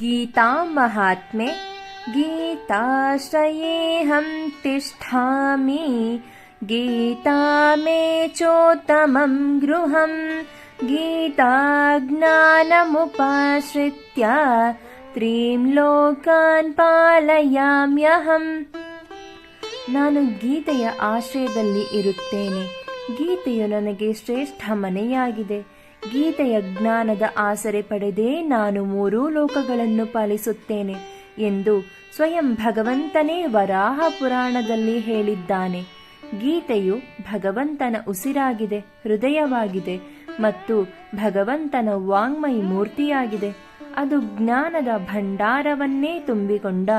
ಗೀತಾ ಮಹಾತ್ಮೆ ಗೀತಾಶ್ರಯೇಹಂ ತಿಷ್ಠಾಮಿ ಗೀತಾ ಮೇ ಚೋತ್ತಮಂ ಗೃಹಂ ಗೀತಾ ಜ್ಞಾನಮುಪಾಶ್ರಿತ್ಯ ತ್ರೀಂ ಲೋಕಾನ್ ಪಾಲಯಾಮ್ಯಹಂ. ನಾನು ಗೀತೆಯ ಆಶ್ರಯದಲ್ಲಿ ಇರುತ್ತೇನೆ. ಗೀತೆಯು ನನಗೆ ಶ್ರೇಷ್ಠ ಮನೆಯಾಗಿದೆ. ಗೀತೆಯ ಜ್ಞಾನದ ಆಸರೆ ಪಡೆದೇ ನಾನು 3 ಲೋಕಗಳನ್ನು ಪಾಲಿಸುತ್ತೇನೆ ಎಂದು ಸ್ವಯಂ ಭಗವಂತನೇ ವರಾಹ ಪುರಾಣದಲ್ಲಿ ಹೇಳಿದ್ದಾನೆ. ಗೀತೆಯು ಭಗವಂತನ ಉಸಿರಾಗಿದೆ, ಹೃದಯವಾಗಿದೆ ಮತ್ತು ಭಗವಂತನ ವಾಂಗ್ಮಯಿ ಮೂರ್ತಿಯಾಗಿದೆ. ಅದು ಜ್ಞಾನದ ಭಂಡಾರವನ್ನೇ ತುಂಬಿಕೊಂಡ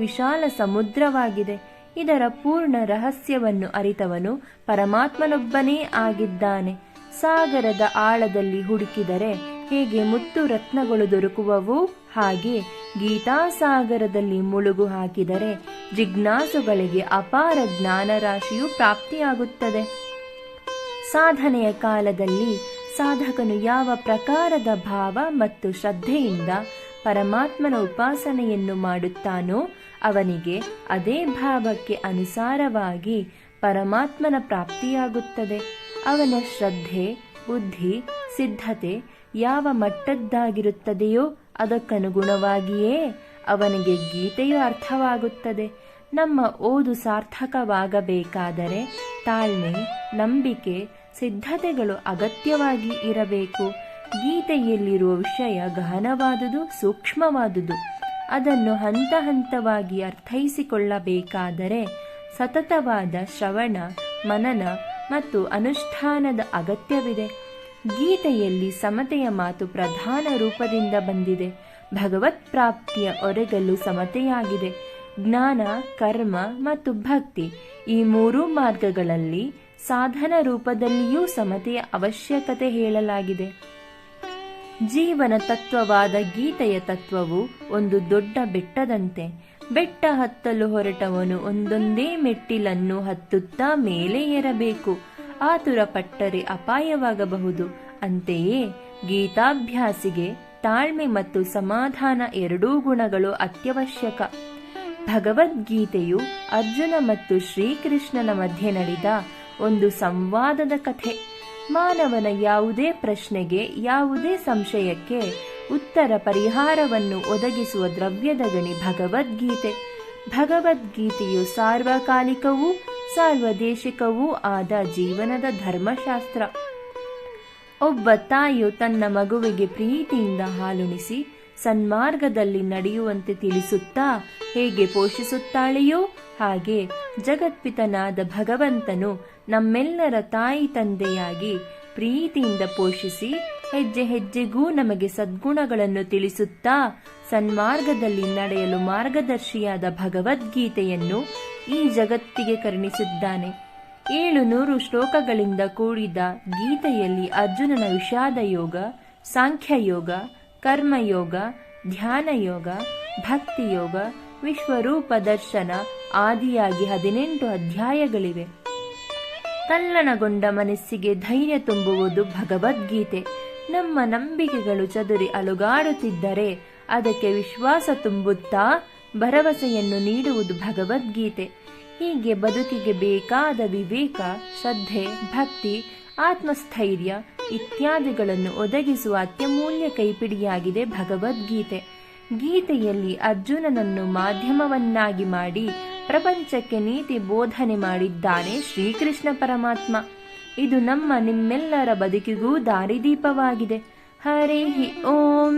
ವಿಶಾಲ ಸಮುದ್ರವಾಗಿದೆ. ಇದರ ಪೂರ್ಣ ರಹಸ್ಯವನ್ನು ಅರಿತವನು ಪರಮಾತ್ಮನೊಬ್ಬನೇ ಆಗಿದ್ದಾನೆ. ಸಾಗರದ ಆಳದಲ್ಲಿ ಹುಡುಕಿದರೆ ಹೇಗೆ ಮುತ್ತು ರತ್ನಗಳು ದೊರಕುವವು, ಹಾಗೆ ಗೀತಾಸಾಗರದಲ್ಲಿ ಮುಳುಗು ಹಾಕಿದರೆ ಜಿಜ್ಞಾಸುಗಳಿಗೆ ಅಪಾರ ಜ್ಞಾನರಾಶಿಯು ಪ್ರಾಪ್ತಿಯಾಗುತ್ತದೆ. ಸಾಧನೆಯ ಕಾಲದಲ್ಲಿ ಸಾಧಕನು ಯಾವ ಪ್ರಕಾರದ ಭಾವ ಮತ್ತು ಶ್ರದ್ಧೆಯಿಂದ ಪರಮಾತ್ಮನ ಉಪಾಸನೆಯನ್ನು ಮಾಡುತ್ತಾನೋ ಅವನಿಗೆ ಅದೇ ಭಾವಕ್ಕೆ ಅನುಸಾರವಾಗಿ ಪರಮಾತ್ಮನ ಪ್ರಾಪ್ತಿಯಾಗುತ್ತದೆ. ಅವನ ಶ್ರದ್ಧೆ, ಬುದ್ಧಿ, ಸಿದ್ಧತೆ ಯಾವ ಮಟ್ಟದ್ದಾಗಿರುತ್ತದೆಯೋ ಅದಕ್ಕನುಗುಣವಾಗಿಯೇ ಅವನಿಗೆ ಗೀತೆಯು ಅರ್ಥವಾಗುತ್ತದೆ. ನಮ್ಮ ಓದು ಸಾರ್ಥಕವಾಗಬೇಕಾದರೆ ತಾಳ್ಮೆ, ನಂಬಿಕೆ, ಸಿದ್ಧತೆಗಳು ಅಗತ್ಯವಾಗಿ ಇರಬೇಕು. ಗೀತೆಯಲ್ಲಿರುವ ವಿಷಯ ಗಹನವಾದುದು, ಸೂಕ್ಷ್ಮವಾದುದು. ಅದನ್ನು ಹಂತ ಹಂತವಾಗಿ ಅರ್ಥೈಸಿಕೊಳ್ಳಬೇಕಾದರೆ ಸತತವಾದ ಶ್ರವಣ, ಮನನ ಮತ್ತು ಅನುಷ್ಠಾನದ ಅಗತ್ಯವಿದೆ. ಗೀತೆಯಲ್ಲಿ ಸಮತೆಯ ಮಾತು ಪ್ರಧಾನ ರೂಪದಿಂದ ಬಂದಿದೆ. ಭಗವತ್ ಪ್ರಾಪ್ತಿಯ ಒರೆಗಲ್ಲು ಸಮತೆಯಾಗಿದೆ. ಜ್ಞಾನ, ಕರ್ಮ ಮತ್ತು ಭಕ್ತಿ ಈ 3 ಮಾರ್ಗಗಳಲ್ಲಿ ಸಾಧನ ರೂಪದಲ್ಲಿಯೂ ಸಮತೆಯ ಅವಶ್ಯಕತೆ ಹೇಳಲಾಗಿದೆ. ಜೀವನ ತತ್ವವಾದ ಗೀತೆಯ ತತ್ವವು ಒಂದು ದೊಡ್ಡ ಬೆಟ್ಟದಂತೆ. ಬೆಟ್ಟ ಹತ್ತಲು ಹೊರಟವನು ಒಂದೊಂದೇ ಮೆಟ್ಟಿಲನ್ನು ಹತ್ತುತ್ತಾ ಮೇಲೆ ಏರಬೇಕು. ಆತುರ ಪಟ್ಟರೆ ಅಪಾಯವಾಗಬಹುದು. ಅಂತೆಯೇ ಗೀತಾಭ್ಯಾಸಿಗೆ ತಾಳ್ಮೆ ಮತ್ತು ಸಮಾಧಾನ 2 ಗುಣಗಳು ಅತ್ಯವಶ್ಯಕ. ಭಗವದ್ಗೀತೆಯು ಅರ್ಜುನ ಮತ್ತು ಶ್ರೀಕೃಷ್ಣನ ಮಧ್ಯೆ ನಡೆದ ಒಂದು ಸಂವಾದದ ಕಥೆ. ಮಾನವನ ಯಾವುದೇ ಪ್ರಶ್ನೆಗೆ, ಯಾವುದೇ ಸಂಶಯಕ್ಕೆ ಉತ್ತರ ಪರಿಹಾರವನ್ನು ಒದಗಿಸುವ ದ್ರವ್ಯದ ಗಣಿ ಭಗವದ್ಗೀತೆ. ಭಗವದ್ಗೀತೆಯು ಸಾರ್ವಕಾಲಿಕವೂ ಸಾರ್ವದೇಶಿಕವೂ ಆದ ಜೀವನದ ಧರ್ಮಶಾಸ್ತ್ರ. ಒಬ್ಬ ತಾಯಿಯು ತನ್ನ ಮಗುವಿಗೆ ಪ್ರೀತಿಯಿಂದ ಹಾಲುಣಿಸಿ ಸನ್ಮಾರ್ಗದಲ್ಲಿ ನಡೆಯುವಂತೆ ತಿಳಿಸುತ್ತಾ ಹೇಗೆ ಪೋಷಿಸುತ್ತಾಳೆಯೋ ಹಾಗೆ ಜಗತ್ಪಿತನಾದ ಭಗವಂತನು ನಮ್ಮೆಲ್ಲರ ತಾಯಿ ತಂದೆಯಾಗಿ ಪ್ರೀತಿಯಿಂದ ಪೋಷಿಸಿ ಹೆಜ್ಜೆ ಹೆಜ್ಜೆಗೂ ನಮಗೆ ಸದ್ಗುಣಗಳನ್ನು ತಿಳಿಸುತ್ತಾ ಸನ್ಮಾರ್ಗದಲ್ಲಿ ನಡೆಯಲು ಮಾರ್ಗದರ್ಶಿಯಾದ ಭಗವದ್ಗೀತೆಯನ್ನು ಈ ಜಗತ್ತಿಗೆ ಕರುಣಿಸಿದ್ದಾನೆ. 700 ಶ್ಲೋಕಗಳಿಂದ ಕೂಡಿದ ಗೀತೆಯಲ್ಲಿ ಅರ್ಜುನನ ವಿಷಾದ ಯೋಗ, ಸಾಂಖ್ಯಯೋಗ, ಕರ್ಮಯೋಗ, ಧ್ಯಾನಯೋಗ, ಭಕ್ತಿಯೋಗ, ವಿಶ್ವರೂಪ ದರ್ಶನ ಆದಿಯಾಗಿ 18 ಅಧ್ಯಾಯಗಳಿವೆ. ತಲ್ಲಣಗೊಂಡ ಮನಸ್ಸಿಗೆ ಧೈರ್ಯ ತುಂಬುವುದು ಭಗವದ್ಗೀತೆ. ನಮ್ಮ ನಂಬಿಕೆಗಳು ಚದುರಿ ಅಲುಗಾಡುತ್ತಿದ್ದರೆ ಅದಕ್ಕೆ ವಿಶ್ವಾಸ ತುಂಬುತ್ತಾ ಭರವಸೆಯನ್ನು ನೀಡುವುದು ಭಗವದ್ಗೀತೆ. ಹೀಗೆ ಬದುಕಿಗೆ ಬೇಕಾದ ವಿವೇಕ, ಶ್ರದ್ಧೆ, ಭಕ್ತಿ, ಆತ್ಮಸ್ಥೈರ್ಯ ಇತ್ಯಾದಿಗಳನ್ನು ಒದಗಿಸುವ ಅತ್ಯಮೂಲ್ಯ ಕೈಪಿಡಿಯಾಗಿದೆ ಭಗವದ್ಗೀತೆ. ಗೀತೆಯಲ್ಲಿ ಅರ್ಜುನನನ್ನು ಮಾಧ್ಯಮವನ್ನಾಗಿ ಮಾಡಿ ಪ್ರಪಂಚಕ್ಕೆ ನೀತಿ ಬೋಧನೆ ಮಾಡಿದ್ದಾನೆ ಶ್ರೀಕೃಷ್ಣ ಪರಮಾತ್ಮ. ಇದು ನಿಮ್ಮೆಲ್ಲರ ಬದುಕಿಗೂ ದಾರಿದೀಪವಾಗಿದೆ. ಹರಿ ಓಂ.